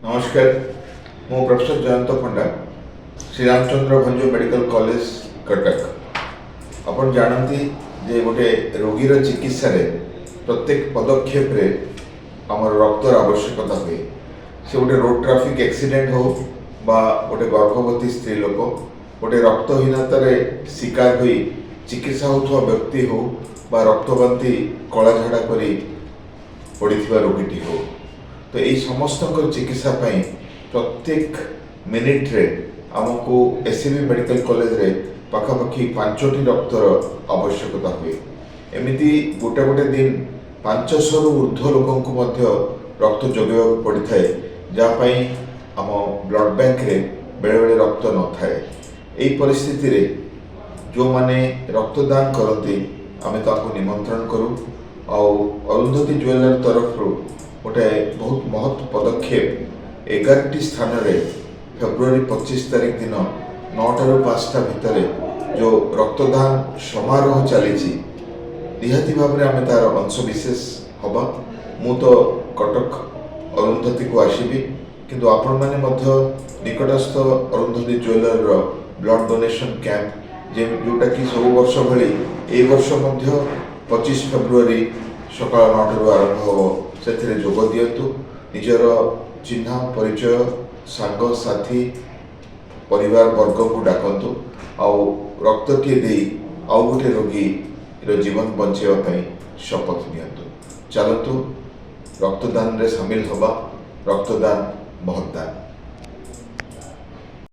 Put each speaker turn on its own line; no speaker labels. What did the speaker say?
नमस्कार मु प्रोफेसर जयंत पंडा Shri Ramchandra भंज medical college Cuttack. अपन जानती जे गोटे रोगीर चिकित्सा रे प्रत्येक पदक्षेप रे आमर रक्तर आवश्यकता हुए। से गोटे रोड ट्राफिक एक्सीडेंट हो बा गोटे गर्भवती स्त्री लोक गोटे रक्तहीनतार शिकार हुई चिकित्सा होता व्यक्ति हो बा रक्तबांती कला झाड़ा करी पड़ता रोगीटी हो, तो यही समस्त चिकित्सा प्रत्येक मिनिट रे आमको एससीबी मेडिकल कॉलेज रे पाखापाखि 5टी रक्तर आवश्यकता हुए। एमती गोटे गोटे दिन 500 रु ऊर्ध्व लोक रक्त जोगा पड़ी थाए, जहाँपाई आम ब्लड बैंक रे बेले बेले रक्त न थाए। यही परिस्थिति रे जो माने रक्तदान करती आमे ताको निमंत्रण करूँ। अरुंधति ज्वेलर तरफ गोटे बहुत महत्व पदक्षेप 11टी स्थान रे फेब्रुआरी 25 तारीख दिन 9टा रु 5टा भितर जो रक्तदान समारोह चली निहाती भाव में आम तार अंशविशेष हवा। मु तो कटक अरुंधति को आसबि, किंतु आपण माने मध्य निकटस्थ Arundhati jeweller blood donation camp जोटा कि सब वर्ष भली ए वर्ष मध्य 25 फेब्रुआरी सकाल 9 आरंभ हो। से जोग दिंतु, निजर चिन्ह परिचय सांग साथी परिवार वर्ग को डाकतु आउ रक्तटे दे आउ गोटे रोगी जीवन बचाई शपथ नियंतु। चलतु रक्तदान रे शामिल हवा। रक्तदान महत्दान।